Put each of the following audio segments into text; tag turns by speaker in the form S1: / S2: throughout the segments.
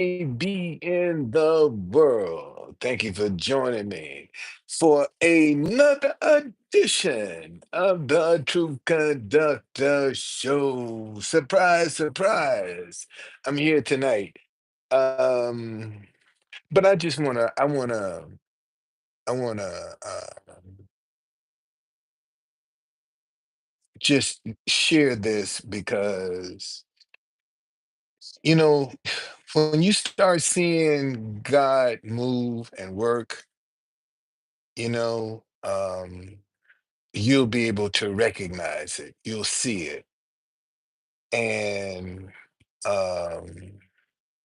S1: be in the world. Thank you for joining me for another edition of the Truth Conductor Show. Surprise, surprise. I'm here tonight. Um, but I wanna just share this because you know when you start seeing God move and work, you know, you'll be able to recognize it. You'll see it. And um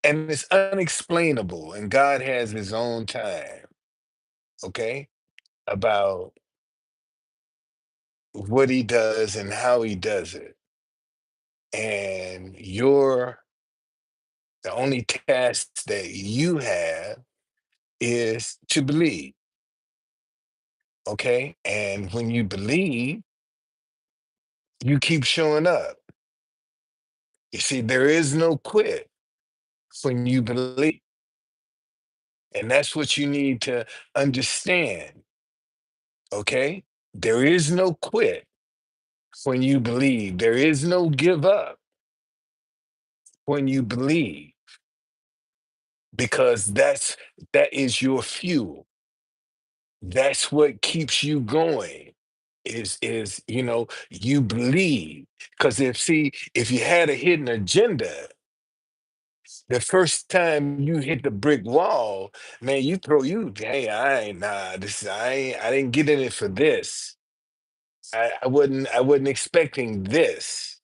S1: it's unexplainable. And God has his own time, okay, about what he does and how he does it. And the only task that you have is to believe, okay? And when you believe, you keep showing up. You see, there is no quit when you believe. And that's what you need to understand, okay? There is no quit when you believe. There is no give up when you believe, because that is your fuel. That's what keeps you going. You believe. Because if you had a hidden agenda, the first time you hit the brick wall, man, hey, I ain't nah, I didn't get in it for this. I wasn't expecting this.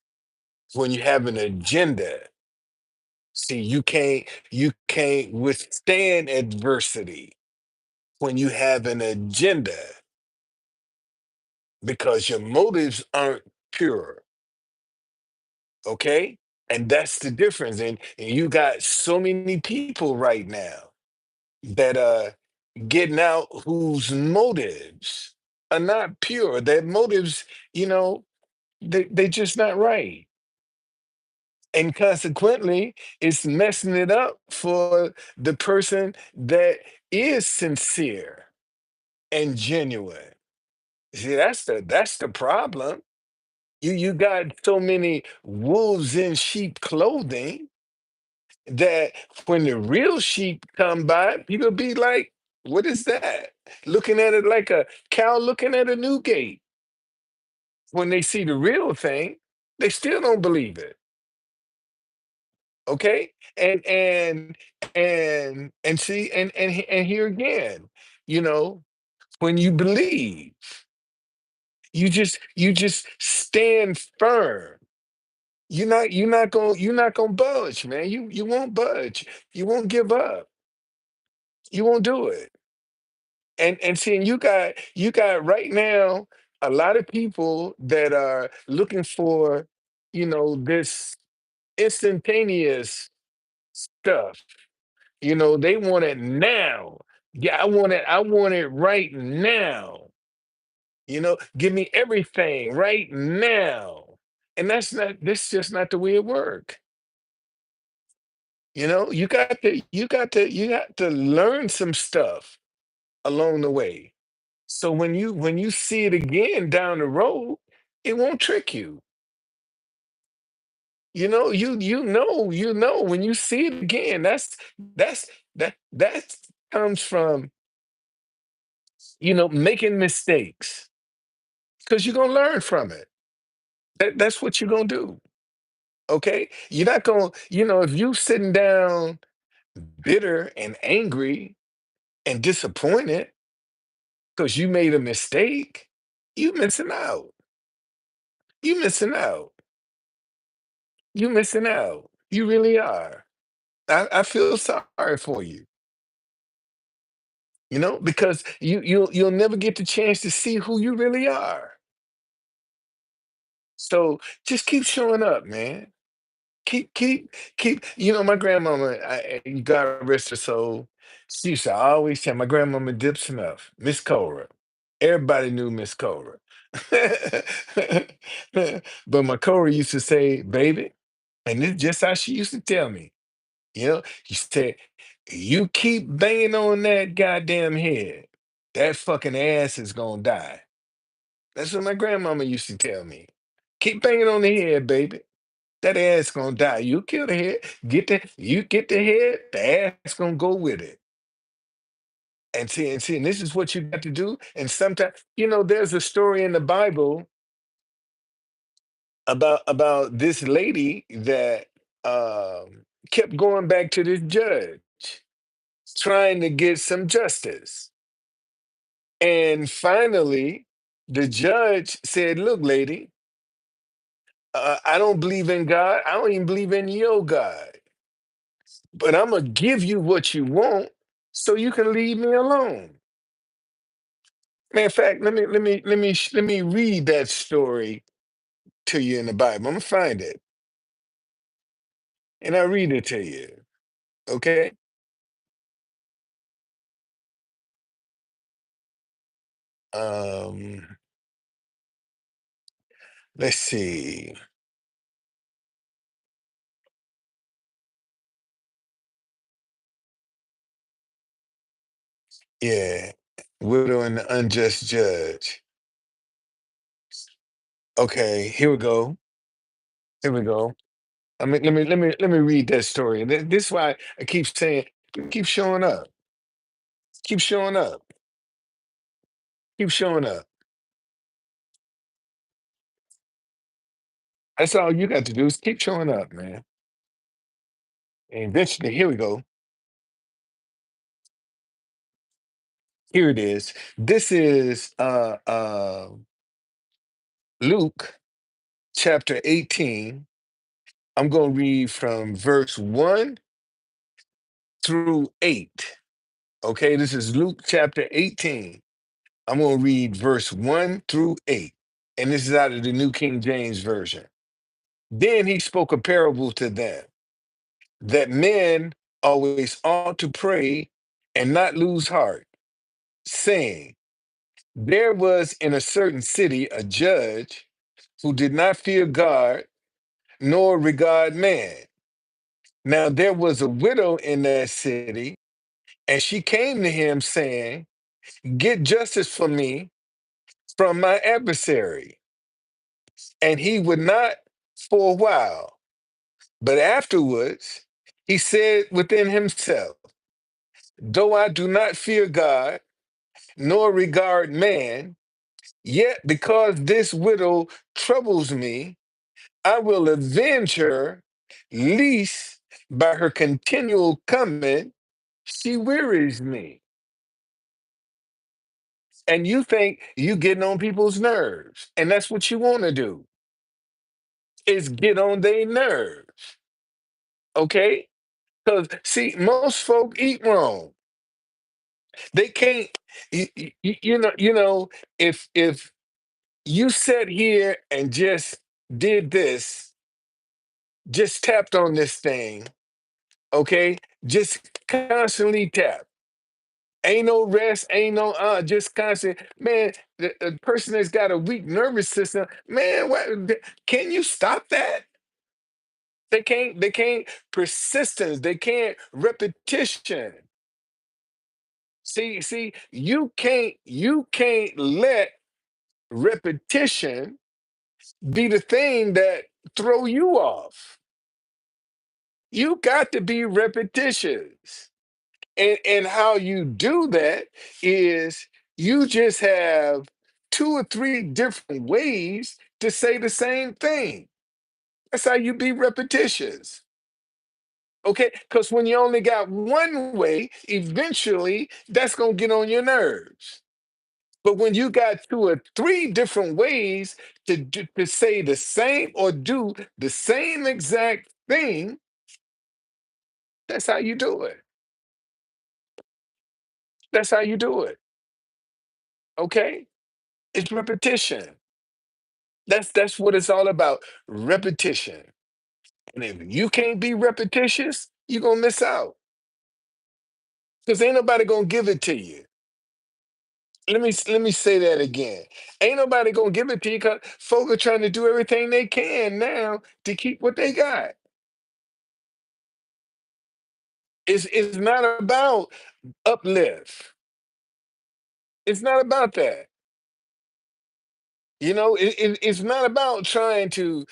S1: When you have an agenda, see, you can't withstand adversity when you have an agenda, because your motives aren't pure. Okay? And that's the difference. And you got so many people right now that getting out whose motives are not pure. Their motives, you know, they just not right. And consequently, it's messing it up for the person that is sincere and genuine. See, that's the problem. You got so many wolves in sheep clothing that when the real sheep come by, people be like, "What is that?" Looking at it like a cow looking at a new gate. When they see the real thing, they still don't believe it. Okay, and see, and here again, you know, when you believe, you just stand firm. You're not gonna budge, man. You won't budge. You won't give up. You won't do it. And seeing you got right now a lot of people that are looking for, this instantaneous stuff. They want it now. Yeah, I want it right now. Give me everything right now. And this just not the way it work. You got to learn some stuff along the way. So when you see it again down the road, it won't trick you. You know when you see it again, that comes from making mistakes, because you're gonna learn from it. That's what you're gonna do. Okay, you're not gonna, if you sitting down bitter and angry and disappointed because you made a mistake, you missing out. You missing out. You missing out. You really are. I feel sorry for you. Because you'll never get the chance to see who you really are. So just keep showing up, man. Keep. My grandmama, God rest her soul. She used to always tell my grandmama Dips enough, Miss Cora. Everybody knew Miss Cora. But my Cora used to say, baby, and it's just how she used to tell me. You know, you said, you keep banging on that goddamn head, that fucking ass is gonna die. That's what my grandmama used to tell me. Keep banging on the head, baby. That ass gonna die. You kill the head, you get the head, the ass gonna go with it. And this is what you got to do. And sometimes, there's a story in the Bible about this lady that kept going back to this judge trying to get some justice. And finally, the judge said, "Look, lady, I don't believe in God. I don't even believe in your God. But I'm gonna give you what you want, so you can leave me alone." Matter of fact, let me read that story to you in the Bible. I'm gonna find it and I'll read it to you. Okay. Um, let's see. Yeah, widow and the unjust judge. Okay, here we go. Here we go. Let me read that story. This is why I keep saying, keep showing up, keep showing up, keep showing up. That's all you got to do is keep showing up, man. And eventually, here we go. Here it is. This is Luke chapter 18. I'm going to read from verse 1 through 8. Okay, this is Luke chapter 18. I'm going to read verse 1 through 8. And this is out of the New King James Version. Then he spoke a parable to them that men always ought to pray and not lose heart, saying, there was in a certain city a judge who did not fear God nor regard man. Now there was a widow in that city, and she came to him saying, get justice for me from my adversary. And he would not for a while. But afterwards, he said within himself, though I do not fear God nor regard man, yet because this widow troubles me, I will avenge her, lest by her continual coming, she wearies me. And you think you getting on people's nerves. And that's what you want to do, is get on their nerves. Okay? Because see, most folk eat wrong. They can't, if you sat here and just did this, just tapped on this thing, okay? Just constantly tap. Ain't no rest, ain't no just constant. Man, the person that's got a weak nervous system, man, can you stop that? They can't persistence, they can't repetition. See, you can't let repetition be the thing that throw you off. You got to be repetitious. And how you do that is you just have two or three different ways to say the same thing. That's how you be repetitious. Okay? Because when you only got one way, eventually that's going to get on your nerves. But when you got two or three different ways to say the same or do the same exact thing, that's how you do it. That's how you do it. Okay? It's repetition. That's what it's all about. Repetition. And if you can't be repetitious, you're gonna miss out. Because ain't nobody gonna give it to you. Let me say that again. Ain't nobody gonna give it to you because folk are trying to do everything they can now to keep what they got. It's not about uplift. It's not about that. It's not about trying to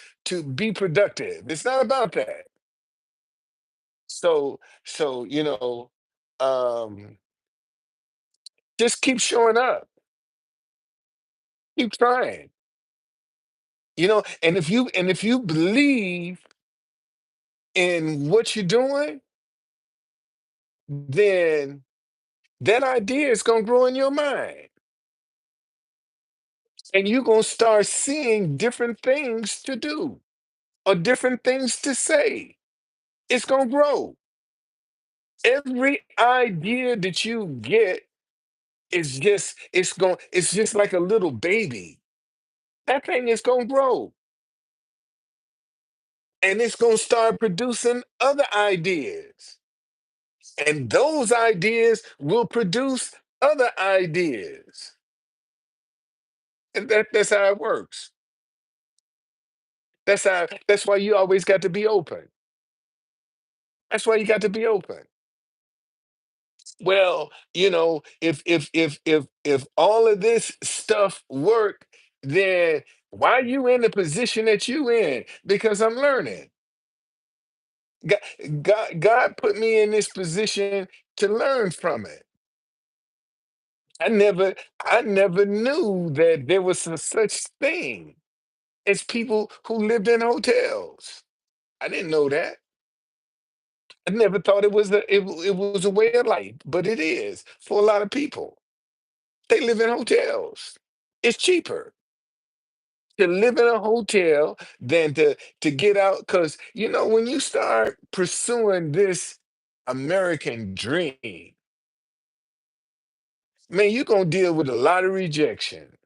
S1: be productive. It's not about that. So um, just keep showing up, keep trying. And if you believe in what you're doing, then that idea is gonna grow in your mind, and you're gonna start seeing different things to do or different things to say. It's gonna grow. Every idea that you get it's just like a little baby. That thing is gonna grow, and it's gonna start producing other ideas. And those ideas will produce other ideas. And that's how it works. That's why you always got to be open. That's why you got to be open. Well, if all of this stuff work, then why you in the position that you in? Because I'm learning. God, God put me in this position to learn from it. I never knew that there was a such thing as people who lived in hotels. I didn't know that. I never thought it was a way of life, but it is for a lot of people. They live in hotels. It's cheaper to live in a hotel than to get out, because when you start pursuing this American dream, man, you're gonna deal with a lot of rejection.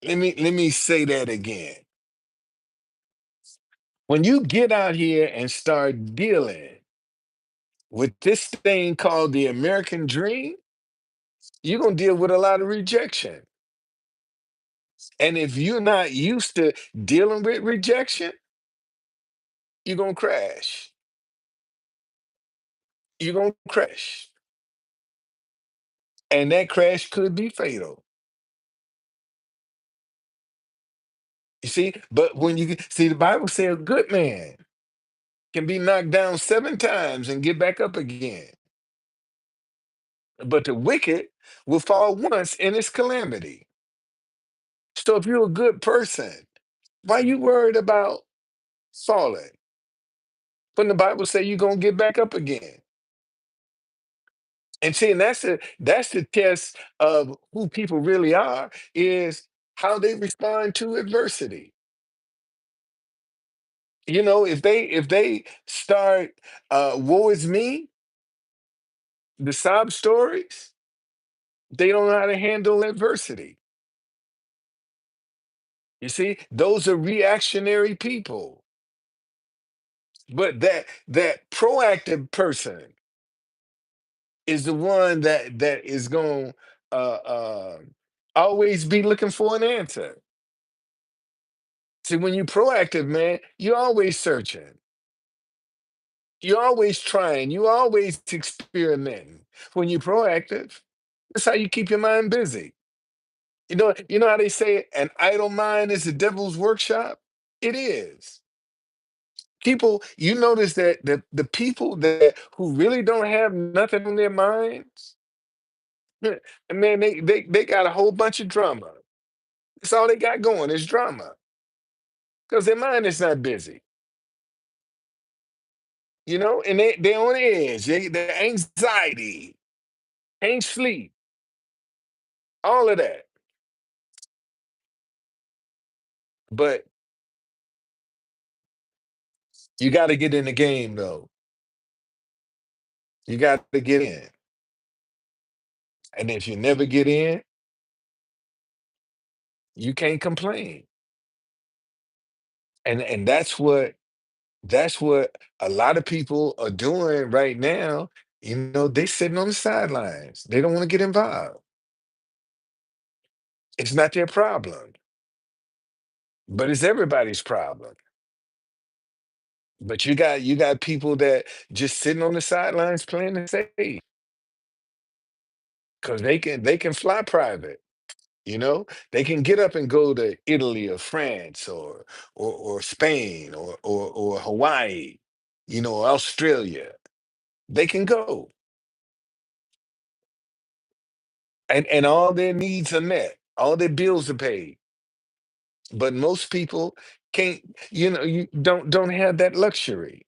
S1: Let me say that again. When you get out here and start dealing with this thing called the American dream, you're gonna deal with a lot of rejection. And if you're not used to dealing with rejection, you're gonna crash. You're gonna crash. And that crash could be fatal. You see, but when you see, the Bible says a good man can be knocked down 7 times and get back up again. But the wicked will fall once in its calamity. So if you're a good person, why you worried about falling? When the Bible say you're gonna get back up again. And see, and that's the test of who people really are, is how they respond to adversity. If they start woe is me, the sob stories, they don't know how to handle adversity. You see, those are reactionary people. But that proactive person is the one that is going to always be looking for an answer. See, when you're proactive, man, you're always searching. You're always trying. You're always experimenting. When you're proactive, that's how you keep your mind busy. You know how they say an idle mind is the devil's workshop? It is. People, you notice that the people that who really don't have nothing on their minds, man, they got a whole bunch of drama. That's all they got going is drama, because their mind is not busy. And they on edge. The anxiety, can't sleep, all of that. But you got to get in the game, though. You got to get in. And if you never get in, you can't complain. And that's what a lot of people are doing right now. They sitting on the sidelines. They don't want to get involved. It's not their problem, but it's everybody's problem. But you got people that just sitting on the sidelines playing it safe because they can fly private. They can get up and go to Italy or France or Spain or Hawaii, or Australia. They can go, and all their needs are met, all their bills are paid. But most people can't, you don't have that luxury.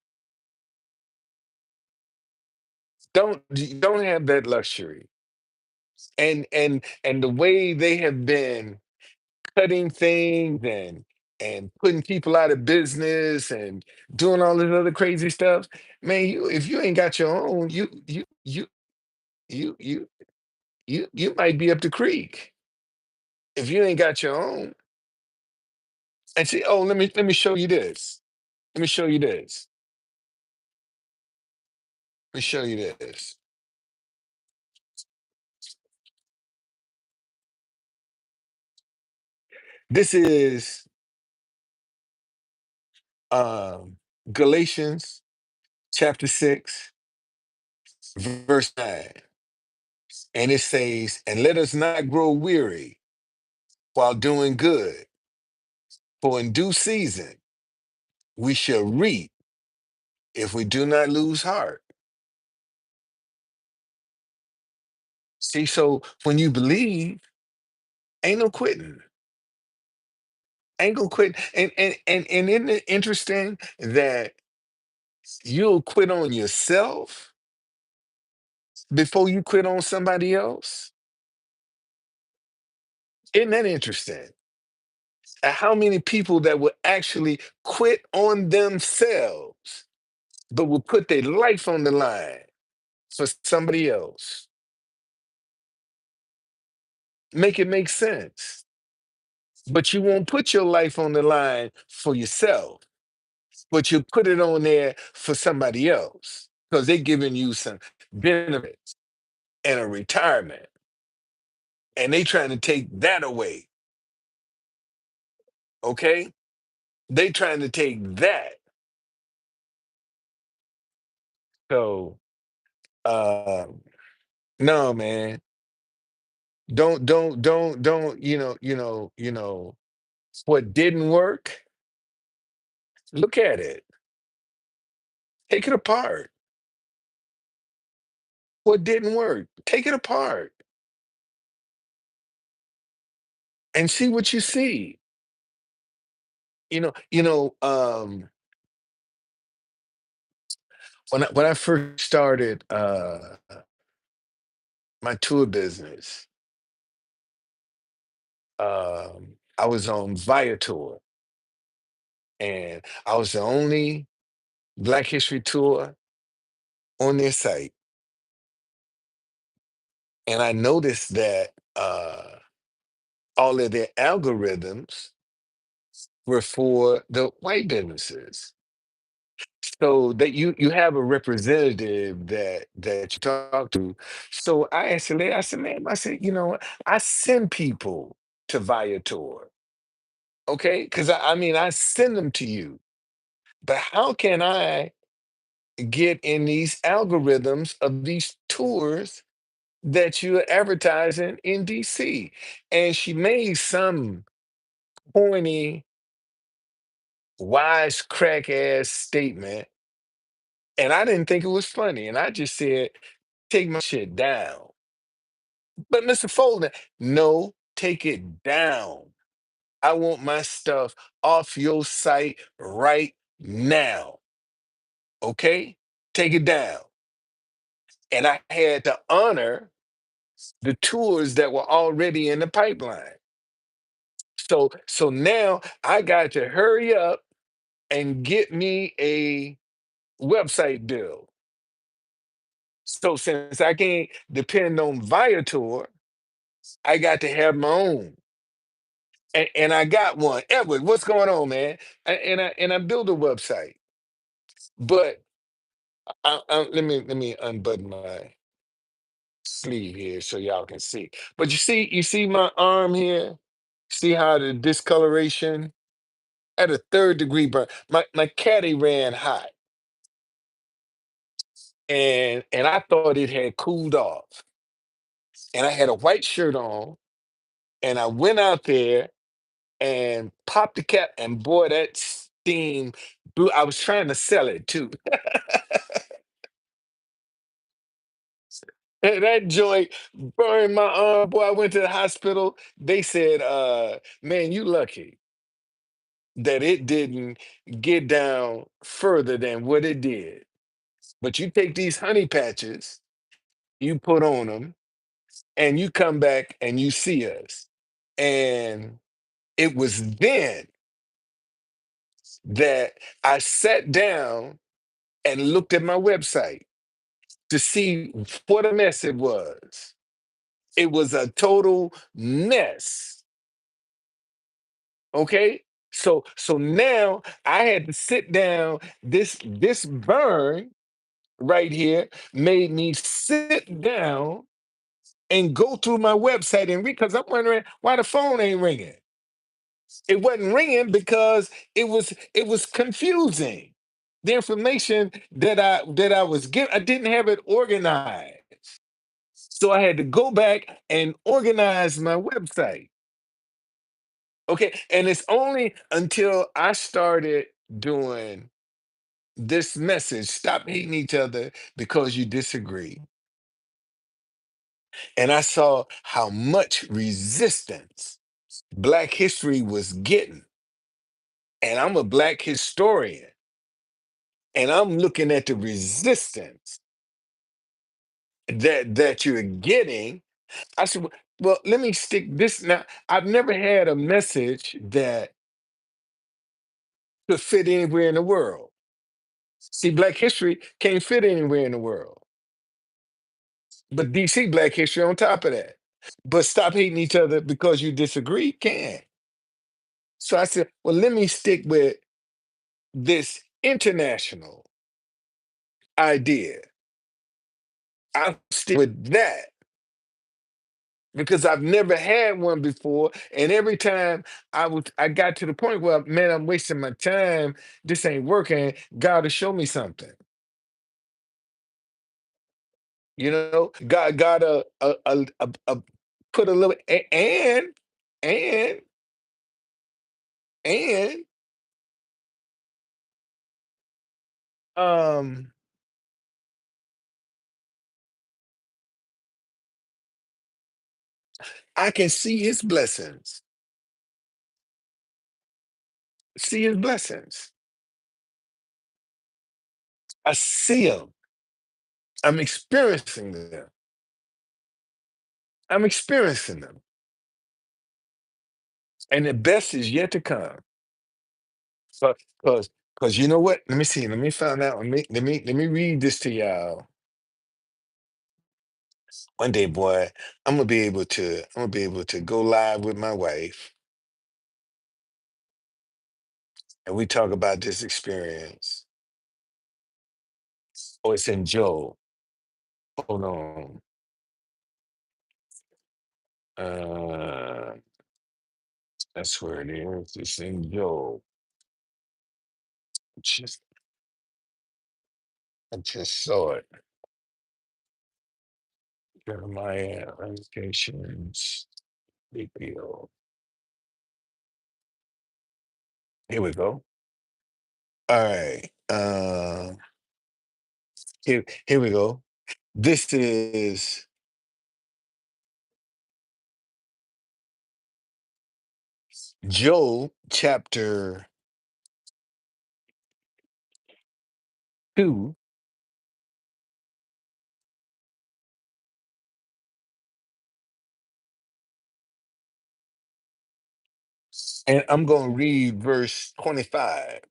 S1: You don't have that luxury. And the way they have been cutting things and putting people out of business and doing all this other crazy stuff, man, if you ain't got your own, you you you might be up the creek if you ain't got your own. And see, oh, let me show you this. Let me show you this. Let me show you this. This is um Galatians chapter 6, verse 9. And it says, "And let us not grow weary while doing good, for in due season we shall reap if we do not lose heart." See, so when you believe, ain't no quitting. Ain't gonna quit. And isn't it interesting that you'll quit on yourself before you quit on somebody else? Isn't that interesting? And how many people that will actually quit on themselves, but will put their life on the line for somebody else? Make it make sense. But you won't put your life on the line for yourself, but you put it on there for somebody else because they're giving you some benefits and a retirement, and they trying to take that away. Okay, they trying to take that. So, um, no, man, don't. What didn't work? Look at it. Take it apart. What didn't work? Take it apart and see what you see. When I first started my tour business, I was on Viator, and I was the only Black History tour on their site. And I noticed that all of their algorithms were for the white businesses. So that you have a representative that you talk to. So I asked the lady, I said, ma'am, I said, I send people to Viator, okay? Because I mean, I send them to you, but how can I get in these algorithms of these tours that you're advertising in DC? And she made some corny, wisecrack ass statement, and I didn't think it was funny. And I just said, take my shit down. But Mr. Folden, no, take it down. I want my stuff off your site right now. Okay? Take it down. And I had to honor the tours that were already in the pipeline. So now I got to hurry up and get me a website build. So since I can't depend on Viator, I got to have my own. And I got one. Edward, what's going on, man? And I built a website. But let me unbutton my sleeve here so y'all can see. But you see my arm here? See how the discoloration? at a third degree burn. My caddy ran hot, and I thought it had cooled off. And I had a white shirt on, and I went out there and popped the cap, and boy, that steam blew. I was trying to sell it too. That joint burned my arm. Boy, I went to the hospital. They said, man, you lucky that it didn't get down further than what it did. But you take these honey patches, you put on them, and you come back and you see us. And it was then that I sat down and looked at my website to see what a mess it was. It was a total mess. Okay. So now I had to sit down. This burn right here made me sit down and go through my website and read, because I'm wondering why the phone ain't ringing. It wasn't ringing because it was confusing. The information that I was given, I didn't have it organized. So I had to go back and organize my website. Okay. And it's only until I started doing this message, stop hating each other because you disagree. And I saw how much resistance Black history was getting. And I'm a Black historian. And I'm looking at the resistance that you're getting. I said, well, let me stick this now. I've never had a message that could fit anywhere in the world. See, Black history can't fit anywhere in the world. But DC Black history on top of that. But stop hating each other because you disagree can. So I said, well, let me stick with this international idea. I'll stick with that because I've never had one before. And every time I got to the point where, man, I'm wasting my time. This ain't working. God to show me something. God, put a little and and um I can see his blessings. See his blessings. I see them. I'm experiencing them. I'm experiencing them. And the best is yet to come. But because you know what? Let me see. Let me find out. Let me read this to y'all. One day, boy, I'm gonna be able to go live with my wife and we talk about this experience. Oh, it's in Joe. Hold on. Uh that's where it is. It's in Joe. Just I just saw it. Jeremiah Applications. Big deal. Here we go. All right. Here we go. This is Job chapter 2, and I'm going to read verse 25.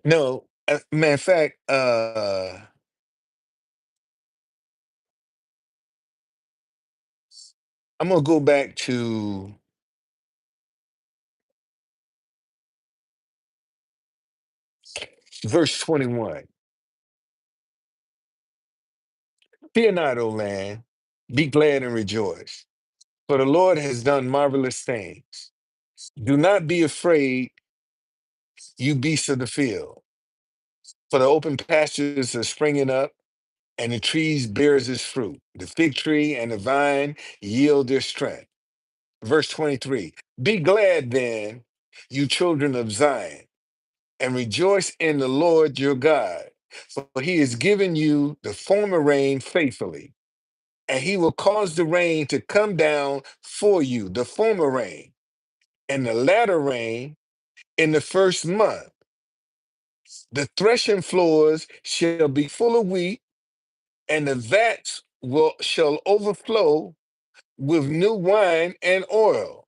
S1: No, matter of fact, I'm going to go back to verse 21. Fear not, O land, be glad and rejoice. For the Lord has done marvelous things. Do not be afraid, you beasts of the field, for the open pastures are springing up, and the trees bears its fruit. The fig tree and the vine yield their strength. Verse 23. Be glad then, you children of Zion, and rejoice in the Lord your God, for he has given you the former rain faithfully, and he will cause the rain to come down for you, the former rain, and the latter rain in the first month. The threshing floors shall be full of wheat, and the vats shall overflow with new wine and oil.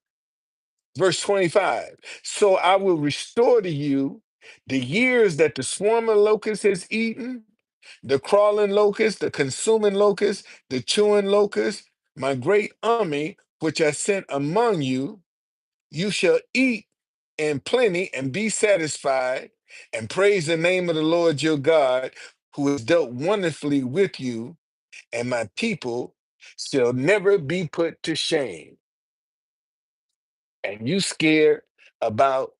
S1: Verse 25. So I will restore to you the years that the swarming locust has eaten, the crawling locust, the consuming locust, the chewing locust, my great army, which I sent among you. You shall eat in plenty and be satisfied, and praise the name of the Lord your God, who has dealt wonderfully with you, and my people shall never be put to shame. And you scared about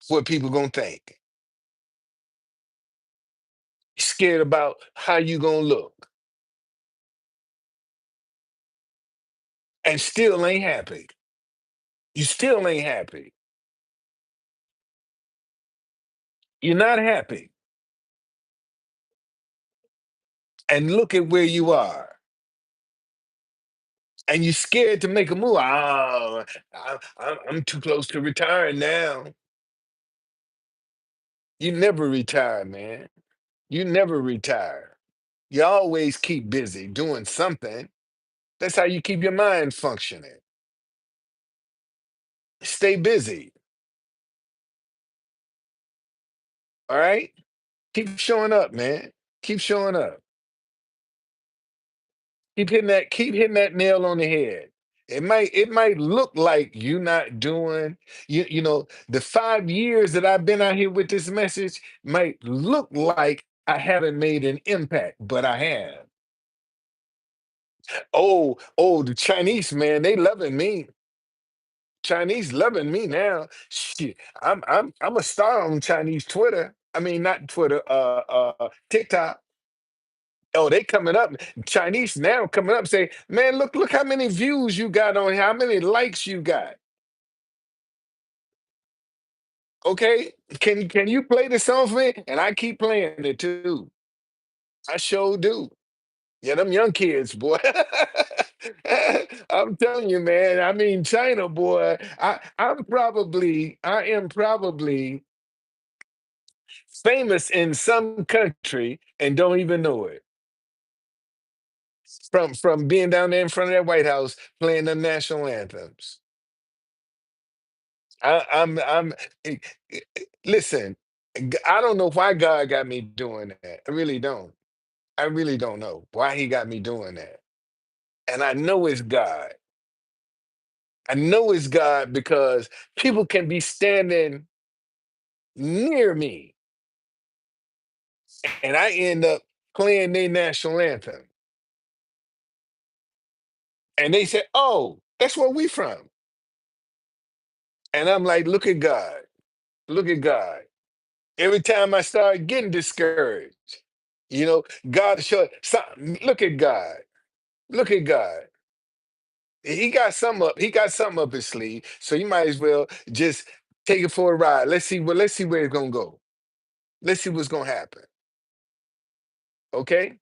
S1: what people gonna think. Scared about how you gonna look, and still ain't happy. You still ain't happy. You're not happy. And look at where you are. And you're scared to make a move. Oh, I'm too close to retiring now. You never retire, man. You never retire. You always keep busy doing something. That's how you keep your mind functioning. Stay busy. All right? Keep showing up, man. Keep showing up. Keep hitting that nail on the head. It might look like you not doing, the 5 years that I've been out here with this message might look like I haven't made an impact, but I have. Oh, the Chinese, man, they loving me. Chinese loving me now. Shit, I'm a star on Chinese Twitter. I mean, not Twitter, TikTok. Oh, they coming up. Chinese now coming up say, man, look how many views you got on here, how many likes you got. Okay, can you play the song for me? And I keep playing it too. I sure do. Yeah, them young kids, boy. I'm telling you, man. I mean, China, boy. I am probably famous in some country and don't even know it. From being down there in front of that White House playing the national anthems. I'm eh, listen, I don't know why God got me doing that. I really don't. I really don't know why he got me doing that. And I know it's God. I know it's God because people can be standing near me and I end up playing their national anthem. And they say, "Oh, that's where we from." And I'm like, "Look at God. Look at God." Every time I start getting discouraged, God show look at God. Look at God. He got something up his sleeve. So you might as well just take it for a ride. Let's see where it's gonna go. Let's see what's gonna happen. Okay?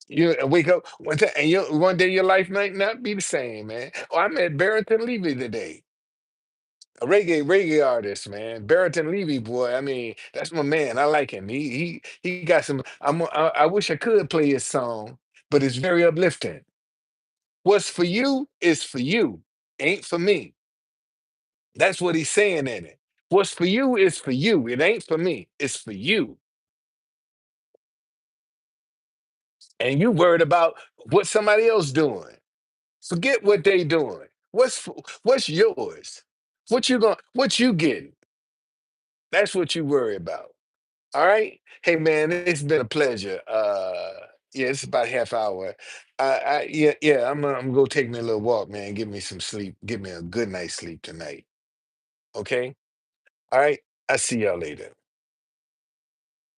S1: You wake up one day your life might not be the same, man. Oh, I met Barrington Levy today. A reggae artist, man. Barrington Levy, boy. I mean, that's my man. I like him. He got some. I wish I could play his song, but it's very uplifting. What's for you is for you, ain't for me. That's what he's saying in it. What's for you is for you. It ain't for me. It's for you. And you worried about what somebody else doing. Forget what they doing. What's yours? What you getting? That's what you worry about. All right. Hey man, it's been a pleasure. Yeah, it's about half hour. Yeah, yeah. I'm gonna go take me a little walk, man. Give me some sleep. Give me a good night's sleep tonight. Okay. All right. I see y'all later.